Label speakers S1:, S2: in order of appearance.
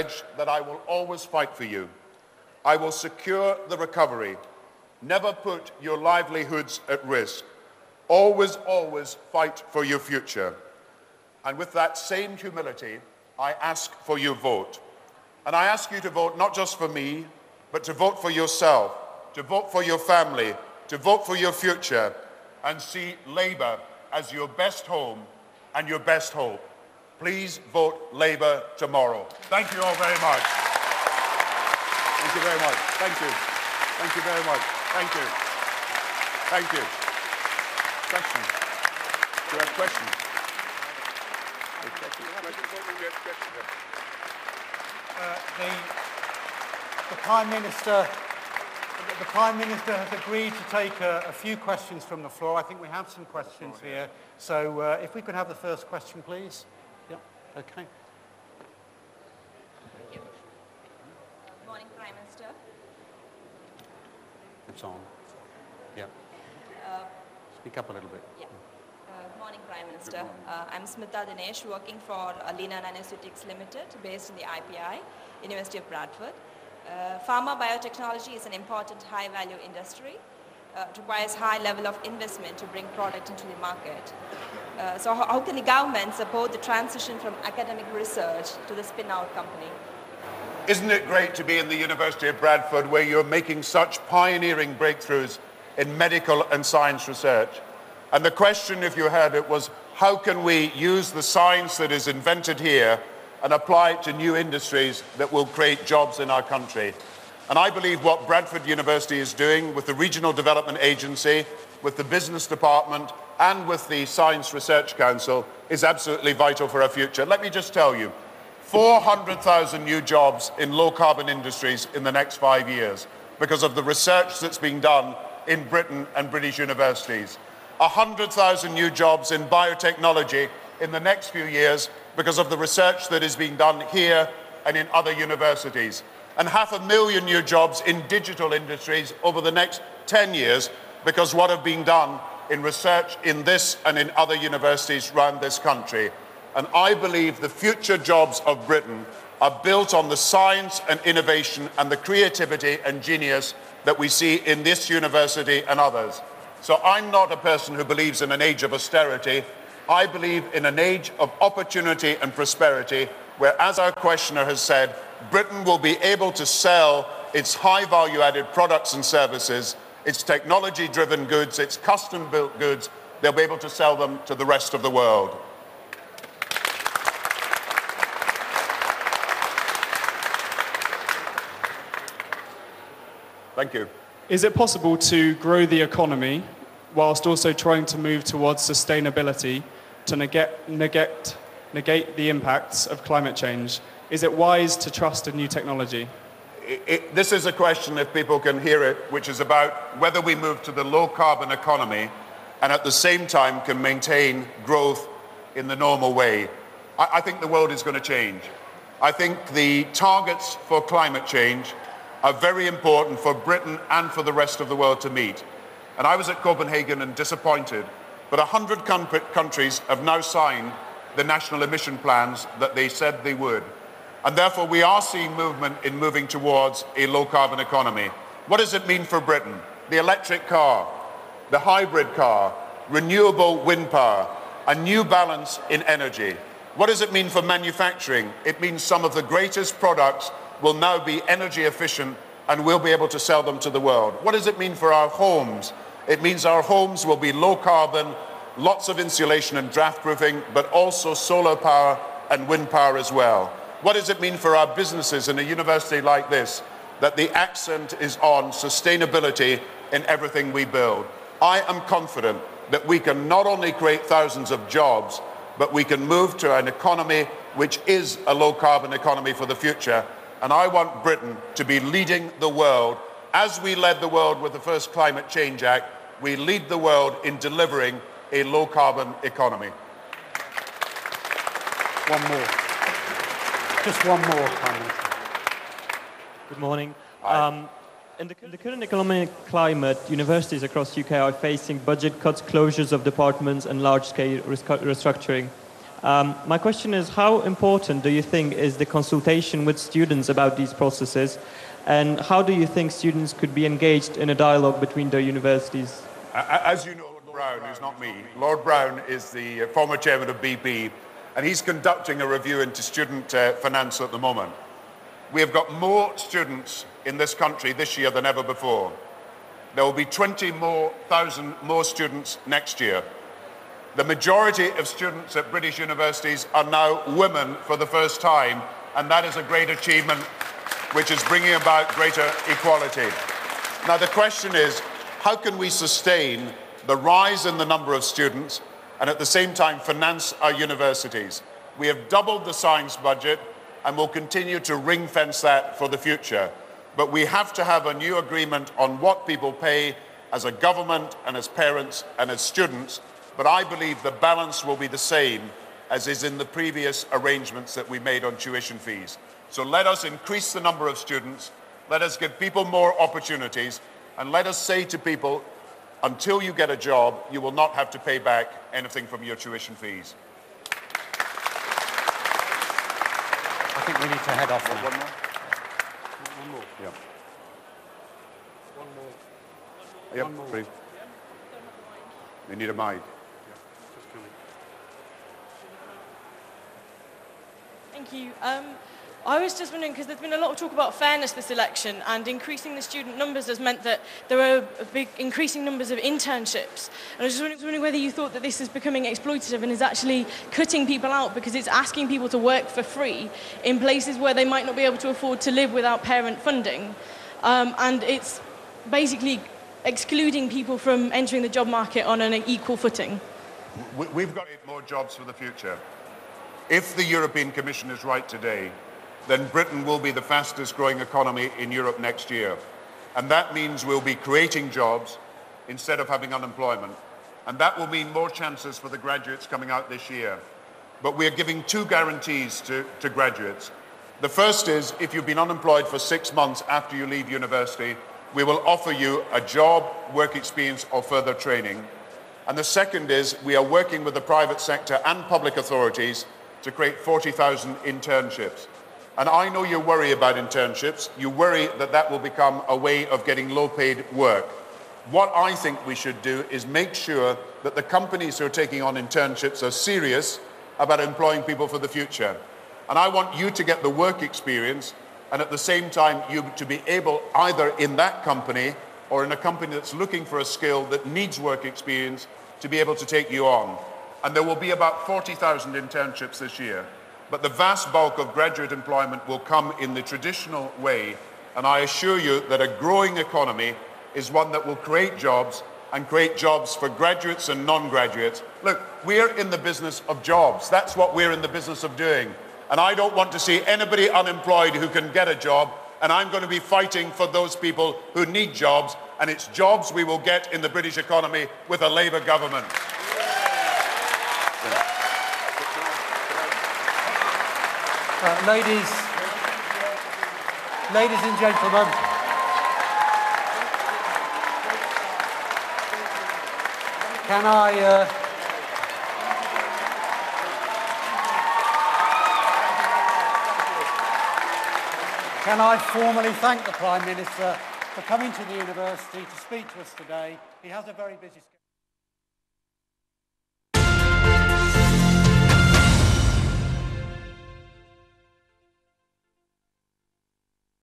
S1: pledge that I will always fight for you. I will secure the recovery. Never put your livelihoods at risk. Always, always fight for your future. And with that same humility, I ask for your vote. And I ask you to vote not just for me, but to vote for yourself, to vote for your family, to vote for your future, and see Labour as your best home and your best hope. Please vote Labour tomorrow. Thank you all very much. Thank you very much. Thank you. Thank you very much. Thank you. Thank you. Questions? Do you have questions?
S2: The Prime Minister has agreed to take a few questions from the floor. I think we have some questions here. So if we could have the first question, please. Yeah, okay.
S3: Thank you. Good morning, Prime Minister.
S2: It's on. Yeah. Speak up a little bit.
S3: Yeah. Good morning, Prime Minister. I'm Smita Dinesh, working for Alina Nanoceutics Limited, based in the IPI, University of Bradford. Pharma biotechnology is an important high-value industry. It requires high level of investment to bring product into the market. So how can the government support the transition from academic research to the spin-out company?
S1: Isn't it great to be in the University of Bradford, where you're making such pioneering breakthroughs in medical and science research? And the question, if you heard it, was how can we use the science that is invented here and apply it to new industries that will create jobs in our country? And I believe what Bradford University is doing with the Regional Development Agency, with the Business Department, and with the Science Research Council is absolutely vital for our future. Let me just tell you, 400,000 new jobs in low-carbon industries in the next 5 years because of the research that's being done in Britain and British universities. 100,000 new jobs in biotechnology in the next few years because of the research that is being done here and in other universities. And 500,000 new jobs in digital industries over the next 10 years because what have been done in research in this and in other universities around this country. And I believe the future jobs of Britain are built on the science and innovation and the creativity and genius that we see in this university and others. So I'm not a person who believes in an age of austerity. I believe in an age of opportunity and prosperity where, as our questioner has said, Britain will be able to sell its high value-added products and services, its technology-driven goods, its custom-built goods. They'll be able to sell them to the rest of the world. Thank you.
S4: Is it possible to grow the economy whilst also trying to move towards sustainability to negate the impacts of climate change? Is it wise to trust in new technology?
S1: This is a question, if people can hear it, which is about whether we move to the low-carbon economy and at the same time can maintain growth in the normal way. I think the world is going to change. I think the targets for climate change are very important for Britain and for the rest of the world to meet. And I was at Copenhagen and disappointed, but 100 countries have now signed the national emission plans that they said they would. And therefore we are seeing movement in moving towards a low-carbon economy. What does it mean for Britain? The electric car, the hybrid car, renewable wind power, a new balance in energy. What does it mean for manufacturing? It means some of the greatest products will now be energy efficient and we'll be able to sell them to the world. What does it mean for our homes? It means our homes will be low carbon, lots of insulation and draft proofing, but also solar power and wind power as well. What does it mean for our businesses in a university like this? That the accent is on sustainability in everything we build. I am confident that we can not only create thousands of jobs, but we can move to an economy which is a low carbon economy for the future. And I want Britain to be leading the world. As we led the world with the first Climate Change Act, we lead the world in delivering a low carbon economy.
S2: One more. Just one more, Prime Minister.
S5: Good morning. In the current economic climate, universities across the UK are facing budget cuts, closures of departments and large-scale restructuring. My question is, how important do you think is the consultation with students about these processes, and how do you think students could be engaged in a dialogue between the universities?
S1: As you know, Lord Brown, who's not me, Lord Brown is the former chairman of BP, and he's conducting a review into student finance at the moment. We have got more students in this country this year than ever before. There will be 20,000 more students next year. The majority of students at British universities are now women for the first time, and that is a great achievement which is bringing about greater equality. Now the question is, how can we sustain the rise in the number of students and at the same time finance our universities? We have doubled the science budget and will continue to ring-fence that for the future. But we have to have a new agreement on what people pay as a government and as parents and as students. But I believe the balance will be the same as is in the previous arrangements that we made on tuition fees. So let us increase the number of students, let us give people more opportunities, and let us say to people, until you get a job, you will not have to pay back anything from your tuition fees.
S2: I think we need to head off now.
S1: One more? One more. Yeah.
S2: One more.
S1: Yep,
S2: One more.
S1: please. We need a mic.
S2: Just coming.
S6: Thank you. I was just wondering, because there's been a lot of talk about fairness this election, and increasing the student numbers has meant that there are increasing numbers of internships. And I was just wondering whether you thought that this is becoming exploitative and is actually cutting people out, because it's asking people to work for free in places where they might not be able to afford to live without parent funding. And it's basically excluding people from entering the job market on an equal footing.
S1: We've got more jobs for the future. If the European Commission is right today, then Britain will be the fastest growing economy in Europe next year. And that means we'll be creating jobs instead of having unemployment. And that will mean more chances for the graduates coming out this year. But we're giving two guarantees to graduates. The first is, if you've been unemployed for 6 months after you leave university, we will offer you a job, work experience, or further training. And the second is, we are working with the private sector and public authorities to create 40,000 internships. And I know you worry about internships. You worry that that will become a way of getting low-paid work. What I think we should do is make sure that the companies who are taking on internships are serious about employing people for the future. And I want you to get the work experience, and at the same time you to be able, either in that company or in a company that's looking for a skill that needs work experience, to be able to take you on. And there will be about 40,000 internships this year. But the vast bulk of graduate employment will come in the traditional way. And I assure you that a growing economy is one that will create jobs, and create jobs for graduates and non-graduates. Look, we're in the business of jobs. That's what we're in the business of doing. And I don't want to see anybody unemployed who can get a job. And I'm going to be fighting for those people who need jobs. And it's jobs we will get in the British economy with a Labour government.
S2: Ladies and gentlemen, can I formally thank the Prime Minister for coming to the university to speak to us today. He has a very busy schedule.